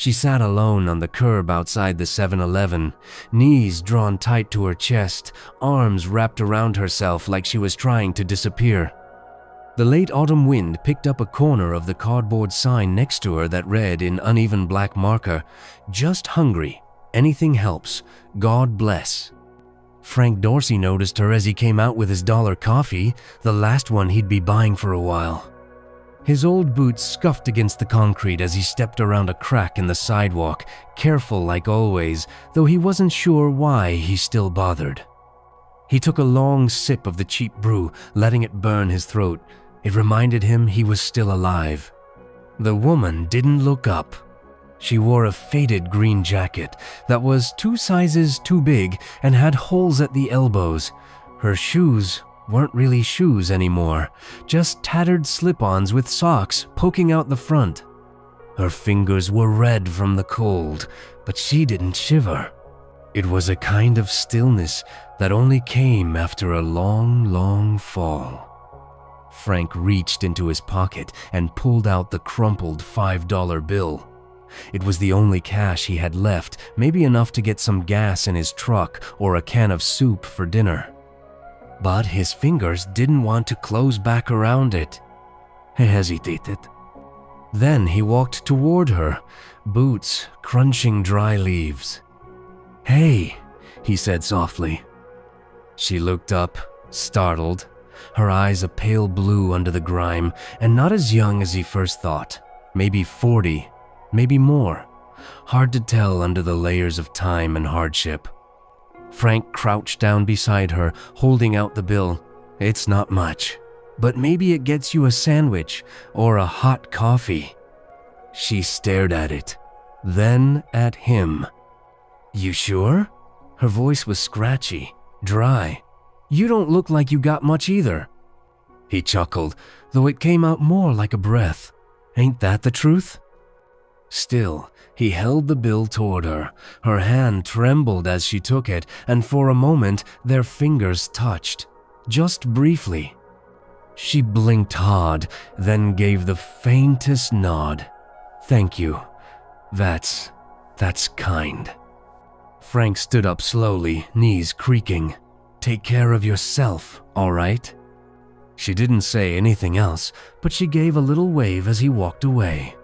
She sat alone on the curb outside the 7-Eleven, knees drawn tight to her chest, arms wrapped around herself like she was trying to disappear. The late autumn wind picked up a corner of the cardboard sign next to her that read in uneven black marker, "Just hungry. Anything helps. God bless." Frank Dorsey noticed her as he came out with his dollar coffee, the last one he'd be buying for a while. His old boots scuffed against the concrete as he stepped around a crack in the sidewalk, careful like always, though he wasn't sure why he still bothered. He took a long sip of the cheap brew, letting it burn his throat. It reminded him he was still alive. The woman didn't look up. She wore a faded green jacket that was 2 sizes too big and had holes at the elbows. Her shoes weren't really shoes anymore, just tattered slip-ons with socks poking out the front. Her fingers were red from the cold, but she didn't shiver. It was a kind of stillness that only came after a long, long fall. Frank reached into his pocket and pulled out the crumpled $5 bill. It was the only cash he had left, maybe enough to get some gas in his truck or a can of soup for dinner. But his fingers didn't want to close back around it. He hesitated. Then he walked toward her, boots crunching dry leaves. "Hey," he said softly. She looked up, startled, her eyes a pale blue under the grime, and not as young as he first thought. Maybe 40, maybe more. Hard to tell under the layers of time and hardship. Frank crouched down beside her, holding out the bill. "It's not much, but maybe it gets you a sandwich or a hot coffee." She stared at it, then at him. "You sure?" Her voice was scratchy, dry. "You don't look like you got much either." He chuckled, though it came out more like a breath. "Ain't that the truth?" Still, he held the bill toward her. Her hand trembled as she took it, and for a moment their fingers touched, just briefly. She blinked hard, then gave the faintest nod. "Thank you. That's kind." Frank stood up slowly, knees creaking. "Take care of yourself, all right?" She didn't say anything else, but she gave a little wave as he walked away.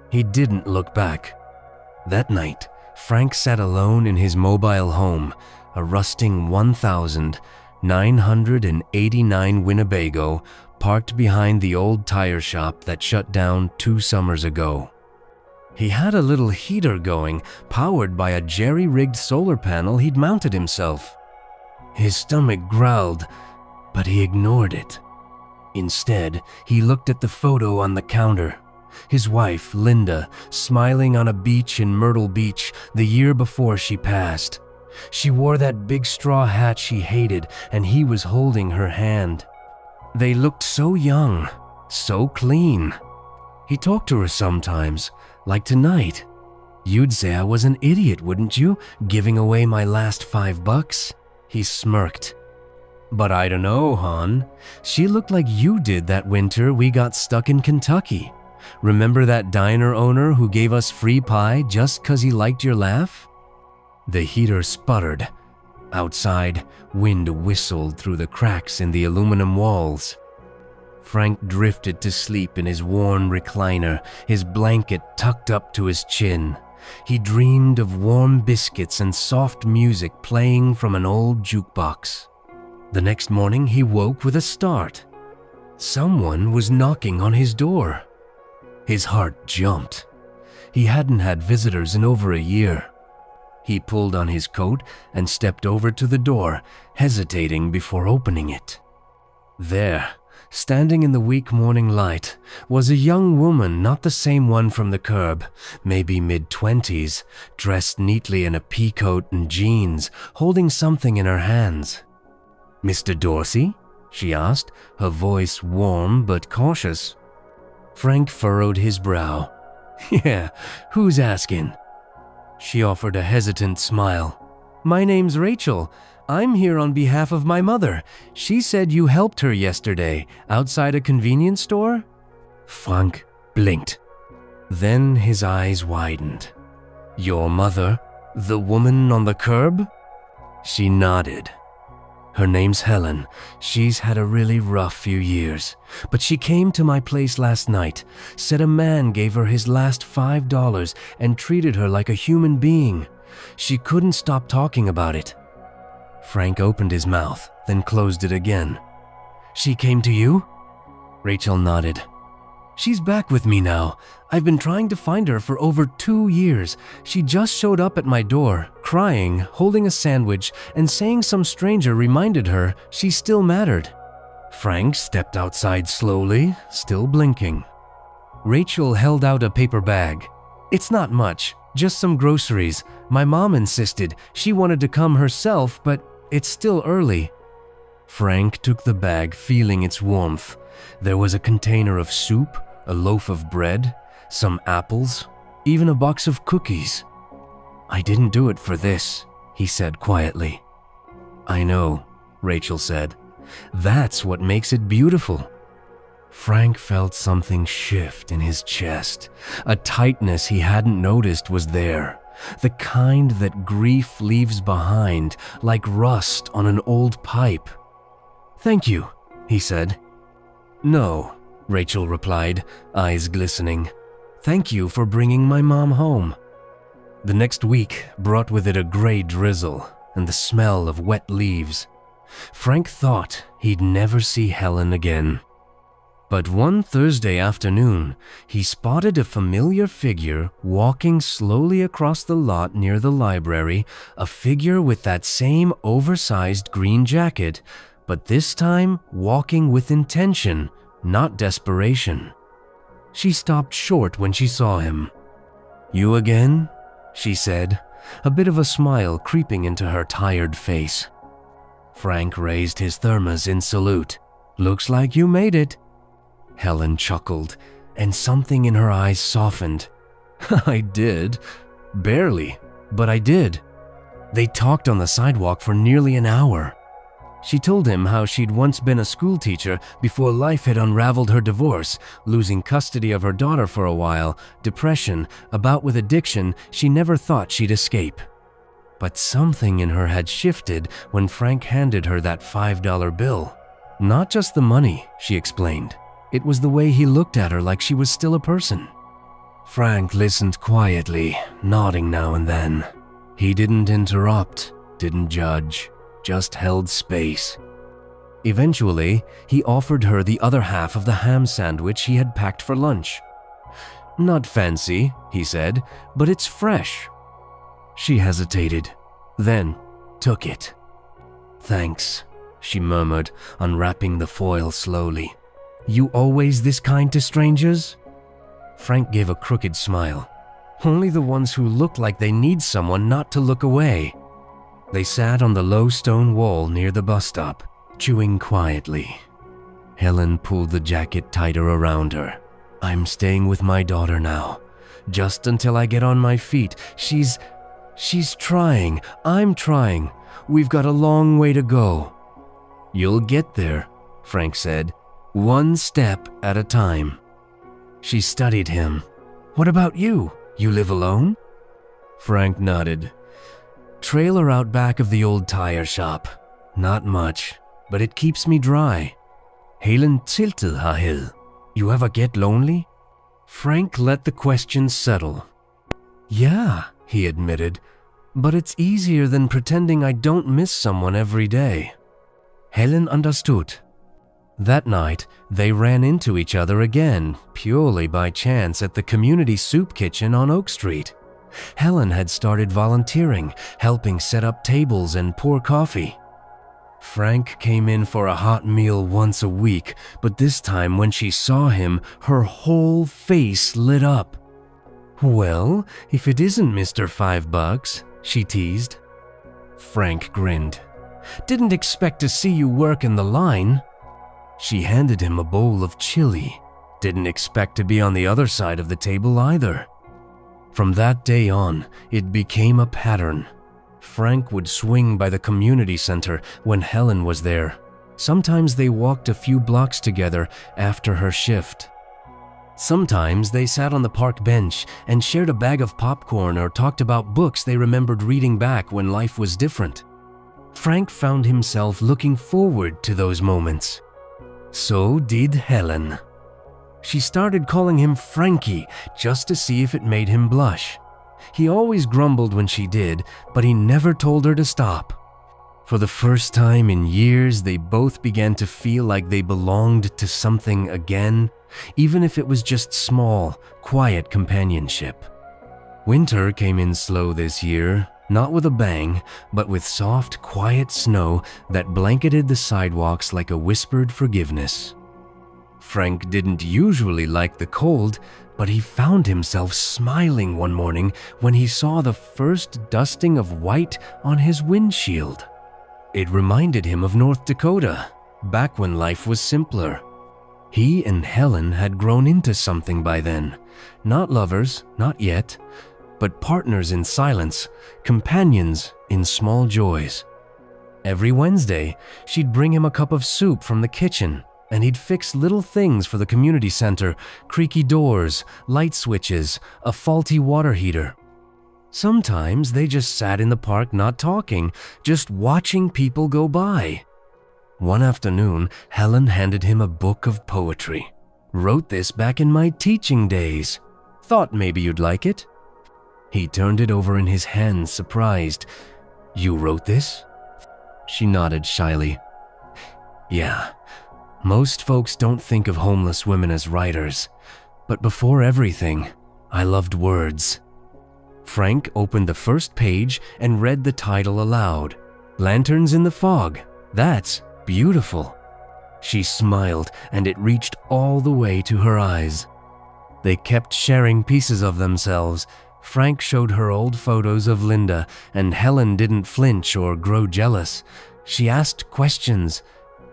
He didn't look back. That night, Frank sat alone in his mobile home, a rusting 1989 Winnebago parked behind the old tire shop that shut down 2 summers ago. He had a little heater going, powered by a jerry-rigged solar panel he'd mounted himself. His stomach growled, but he ignored it. Instead, he looked at the photo on the counter. His wife, Linda, smiling on a beach in Myrtle Beach the year before she passed. She wore that big straw hat she hated, and he was holding her hand. They looked so young, so clean. He talked to her sometimes, like tonight. "You'd say I was an idiot, wouldn't you, giving away my last $5? He smirked. "But I don't know, hon. She looked like you did that winter we got stuck in Kentucky. Remember that diner owner who gave us free pie just 'cause he liked your laugh?" The heater sputtered. Outside, wind whistled through the cracks in the aluminum walls. Frank drifted to sleep in his worn recliner, his blanket tucked up to his chin. He dreamed of warm biscuits and soft music playing from an old jukebox. The next morning, he woke with a start. Someone was knocking on his door. His heart jumped. He hadn't had visitors in over a year. He pulled on his coat and stepped over to the door, hesitating before opening it. There, standing in the weak morning light, was a young woman not the same one from the curb, maybe mid-20s, dressed neatly in a pea coat and jeans, holding something in her hands. "Mr. Dorsey?" she asked, her voice warm but cautious. Frank furrowed his brow. "Yeah, who's asking?" She offered a hesitant smile. "My name's Rachel. I'm here on behalf of my mother. She said you helped her yesterday, outside a convenience store?" Frank blinked. Then his eyes widened. Your mother? The woman on the curb? She nodded. Her name's Helen. She's had a really rough few years. But she came to my place last night, said a man gave her his last $5 and treated her like a human being. She couldn't stop talking about it. Frank opened his mouth, then closed it again. She came to you? Rachel nodded. She's back with me now. I've been trying to find her for over 2 years. She just showed up at my door, crying, holding a sandwich, and saying some stranger reminded her she still mattered. Frank stepped outside slowly, still blinking. Rachel held out a paper bag. It's not much, just some groceries. My mom insisted. She wanted to come herself, but it's still early. Frank took the bag, feeling its warmth. There was a container of soup, a loaf of bread, some apples, even a box of cookies. I didn't do it for this, he said quietly. I know, Rachel said. That's what makes it beautiful. Frank felt something shift in his chest. A tightness he hadn't noticed was there. The kind that grief leaves behind, like rust on an old pipe. Thank you, he said. No, Rachel replied, eyes glistening. Thank you for bringing my mom home. The next week brought with it a gray drizzle and the smell of wet leaves. Frank thought he'd never see Helen again. But one Thursday afternoon, he spotted a familiar figure walking slowly across the lot near the library, a figure with that same oversized green jacket, but this time walking with intention, not desperation. She stopped short when she saw him. You again? She said, a bit of a smile creeping into her tired face. Frank raised his thermos in salute. Looks like you made it. Helen chuckled, and something in her eyes softened. I did. Barely, but I did. They talked on the sidewalk for nearly an hour. She told him how she'd once been a schoolteacher before life had unraveled her divorce, losing custody of her daughter for a while, depression, a bout with addiction she never thought she'd escape. But something in her had shifted when Frank handed her that $5 bill. Not just the money, she explained. It was the way he looked at her like she was still a person. Frank listened quietly, nodding now and then. He didn't interrupt, didn't judge. Just held space. Eventually, he offered her the other half of the ham sandwich he had packed for lunch. Not fancy, he said, but it's fresh. She hesitated, then took it. Thanks, she murmured, unwrapping the foil slowly. You always this kind to strangers? Frank gave a crooked smile. Only the ones who look like they need someone not to look away. They sat on the low stone wall near the bus stop, chewing quietly. Helen pulled the jacket tighter around her. I'm staying with my daughter now. Just until I get on my feet. She's trying. I'm trying. We've got a long way to go. You'll get there, Frank said. One step at a time. She studied him. What about you? You live alone? Frank nodded. Trailer out back of the old tire shop. Not much, but it keeps me dry. Helen tilted her head. You ever get lonely? Frank let the question settle. Yeah, he admitted, but it's easier than pretending I don't miss someone every day. Helen understood. That night, they ran into each other again, purely by chance at the community soup kitchen on Oak Street. Helen had started volunteering, helping set up tables and pour coffee. Frank came in for a hot meal once a week, but this time when she saw him, her whole face lit up. Well, if it isn't Mr. $5, she teased. Frank grinned. Didn't expect to see you work in the line. She handed him a bowl of chili. Didn't expect to be on the other side of the table either. From that day on, it became a pattern. Frank would swing by the community center when Helen was there. Sometimes they walked a few blocks together after her shift. Sometimes they sat on the park bench and shared a bag of popcorn or talked about books they remembered reading back when life was different. Frank found himself looking forward to those moments. So did Helen. She started calling him Frankie just to see if it made him blush. He always grumbled when she did, but he never told her to stop. For the first time in years, they both began to feel like they belonged to something again, even if it was just small, quiet companionship. Winter came in slow this year, not with a bang, but with soft, quiet snow that blanketed the sidewalks like a whispered forgiveness. Frank didn't usually like the cold, but he found himself smiling one morning when he saw the first dusting of white on his windshield. It reminded him of North Dakota, back when life was simpler. He and Helen had grown into something by then. Not lovers, not yet, but partners in silence, companions in small joys. Every Wednesday, she'd bring him a cup of soup from the kitchen, and he'd fix little things for the community center, creaky doors, light switches, a faulty water heater. Sometimes they just sat in the park not talking, just watching people go by. One afternoon, Helen handed him a book of poetry. "Wrote this back in my teaching days. Thought maybe you'd like it." He turned it over in his hands, surprised. "You wrote this?" She nodded shyly. "Yeah, most folks don't think of homeless women as writers, but before everything, I loved words." Frank opened the first page and read the title aloud. "Lanterns in the Fog. That's beautiful." She smiled, and it reached all the way to her eyes. They kept sharing pieces of themselves. Frank showed her old photos of Linda, and Helen didn't flinch or grow jealous. She asked questions,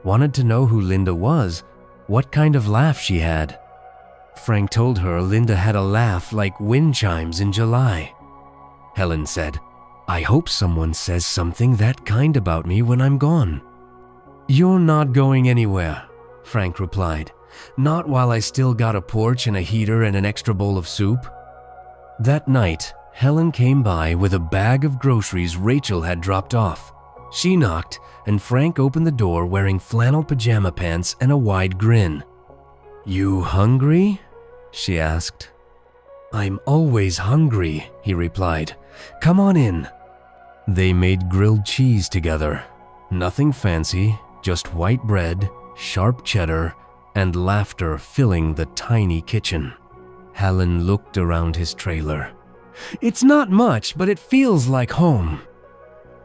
wanted to know who Linda was, what kind of laugh she had. Frank told her Linda had a laugh like wind chimes in July. Helen said, "I hope someone says something that kind about me when I'm gone." "You're not going anywhere," Frank replied. "Not while I still got a porch and a heater and an extra bowl of soup." That night, Helen came by with a bag of groceries Rachel had dropped off. She knocked, and Frank opened the door wearing flannel pajama pants and a wide grin. "You hungry?" she asked. "I'm always hungry," he replied. "Come on in." They made grilled cheese together. Nothing fancy, just white bread, sharp cheddar, and laughter filling the tiny kitchen. Helen looked around his trailer. "It's not much, but it feels like home."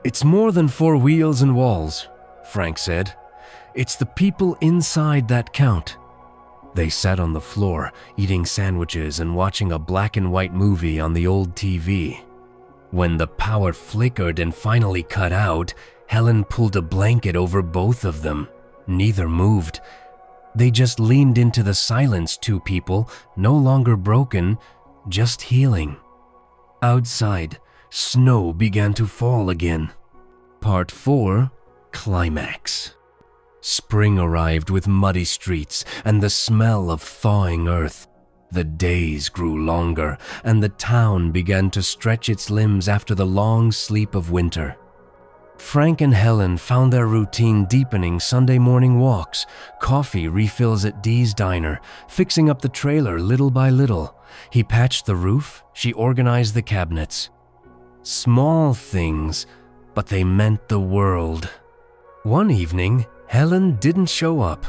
"It's more than 4 wheels and walls," Frank said. "It's the people inside that count." They sat on the floor, eating sandwiches and watching a black and white movie on the old TV. When the power flickered and finally cut out, Helen pulled a blanket over both of them. Neither moved. They just leaned into the silence, two people, no longer broken, just healing. Outside, snow began to fall again. Part 4, Climax. Spring arrived with muddy streets and the smell of thawing earth. The days grew longer, and the town began to stretch its limbs after the long sleep of winter. Frank and Helen found their routine deepening Sunday morning walks, coffee refills at Dee's Diner, fixing up the trailer little by little. He patched the roof, she organized the cabinets. Small things, but they meant the world. One evening, Helen didn't show up.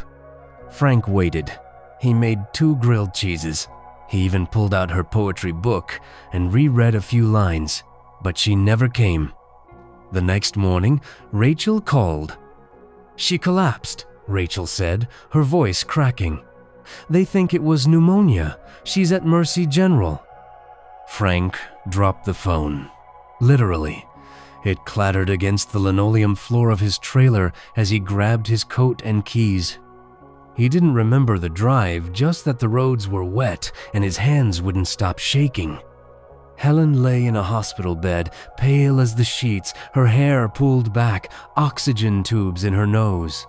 Frank waited. He made 2 grilled cheeses. He even pulled out her poetry book and reread a few lines, but she never came. The next morning, Rachel called. "She collapsed," Rachel said, her voice cracking. "They think it was pneumonia. She's at Mercy General." Frank dropped the phone. Literally. It clattered against the linoleum floor of his trailer as he grabbed his coat and keys. He didn't remember the drive, just that the roads were wet and his hands wouldn't stop shaking. Helen lay in a hospital bed, pale as the sheets, her hair pulled back, oxygen tubes in her nose.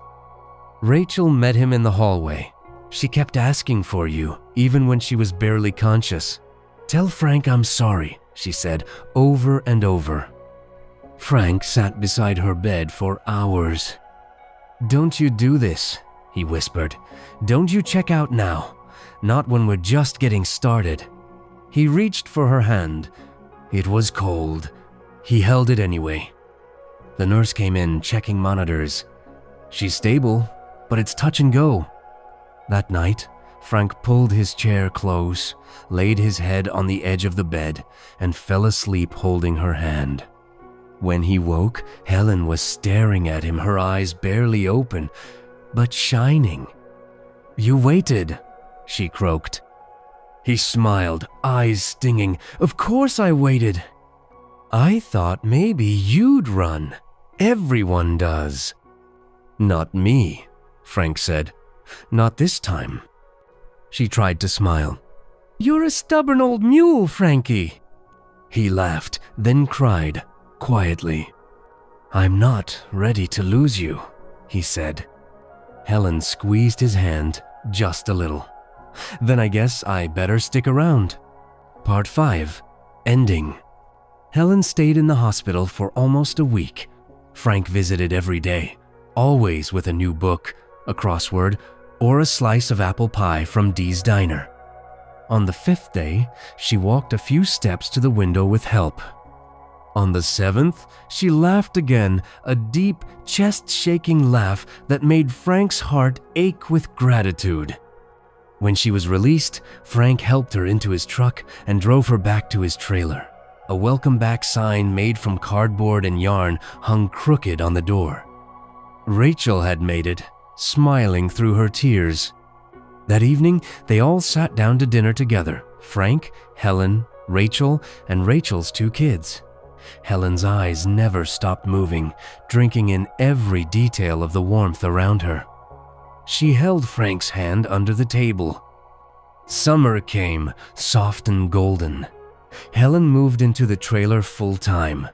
Rachel met him in the hallway. "She kept asking for you. even when she was barely conscious. "Tell Frank I'm sorry," she said over and over. Frank sat beside her bed for hours. "Don't you do this," he whispered. "Don't you check out now. Not when we're just getting started." He reached for her hand. It was cold. He held it anyway. The nurse came in, checking monitors. "She's stable, but it's touch and go." That night, Frank pulled his chair close, laid his head on the edge of the bed, and fell asleep holding her hand. When he woke, Helen was staring at him, her eyes barely open, but shining. "You waited," she croaked. He smiled, eyes stinging. "Of course I waited. I thought maybe you'd run. Everyone does." "Not me," Frank said. "Not this time." She tried to smile. "You're a stubborn old mule, Frankie." He laughed, then cried, quietly. "I'm not ready to lose you," he said. Helen squeezed his hand just a little. "Then I guess I better stick around." Part 5. Ending. Helen stayed in the hospital for almost a week. Frank visited every day, always with a new book, a crossword, or a slice of apple pie from Dee's Diner. On the 5th day, she walked a few steps to the window with help. On the 7th, she laughed again, a deep, chest-shaking laugh that made Frank's heart ache with gratitude. When she was released, Frank helped her into his truck and drove her back to his trailer. A welcome back sign made from cardboard and yarn hung crooked on the door. Rachel had made it, smiling through her tears. That evening, they all sat down to dinner together, Frank, Helen, Rachel, and Rachel's 2 kids. Helen's eyes never stopped moving, drinking in every detail of the warmth around her. She held Frank's hand under the table. Summer came, soft and golden. Helen moved into the trailer full-time.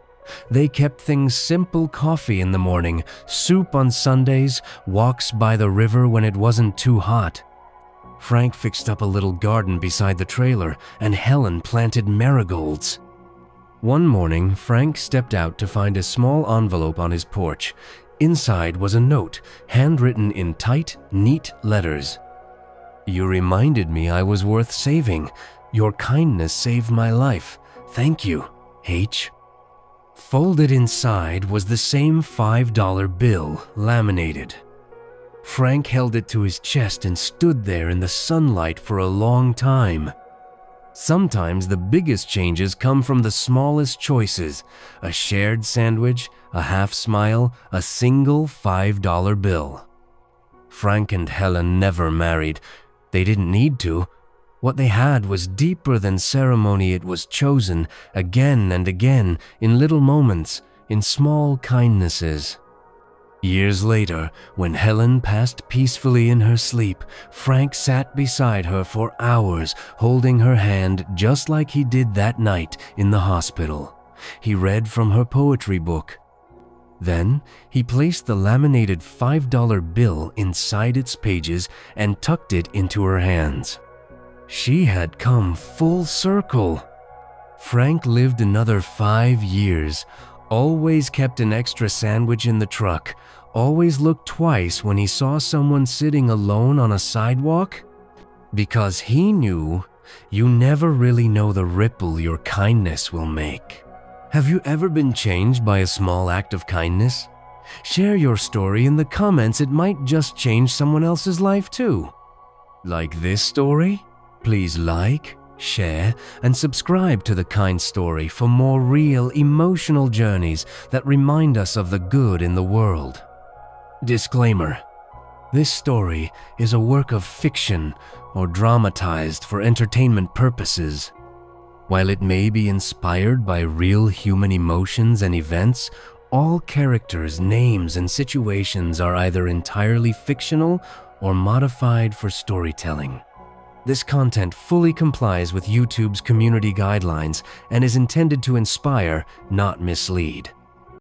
They kept things simple: coffee in the morning, soup on Sundays, walks by the river when it wasn't too hot. Frank fixed up a little garden beside the trailer, and Helen planted marigolds. One morning, Frank stepped out to find a small envelope on his porch. Inside was a note, handwritten in tight, neat letters. "You reminded me I was worth saving. Your kindness saved my life. Thank you, H." Folded inside was the same $5 bill, laminated. Frank held it to his chest and stood there in the sunlight for a long time. Sometimes the biggest changes come from the smallest choices: a shared sandwich, a half smile, a single $5 bill. Frank and Helen never married. They didn't need to. What they had was deeper than ceremony. It was chosen again and again, in little moments, in small kindnesses. Years later, when Helen passed peacefully in her sleep, Frank sat beside her for hours, holding her hand just like he did that night in the hospital. He read from her poetry book. Then, he placed the laminated $5 bill inside its pages and tucked it into her hands. She had come full circle. Frank lived another 5 years, always kept an extra sandwich in the truck, always looked twice when he saw someone sitting alone on a sidewalk, because he knew you never really know the ripple your kindness will make. Have you ever been changed by a small act of kindness? Share your story in the comments. It might just change someone else's life too. Like this story? Please like, share, and subscribe to The Kind Story for more real, emotional journeys that remind us of the good in the world. Disclaimer: this story is a work of fiction or dramatized for entertainment purposes. While it may be inspired by real human emotions and events, all characters, names, and situations are either entirely fictional or modified for storytelling. This content fully complies with YouTube's community guidelines and is intended to inspire, not mislead.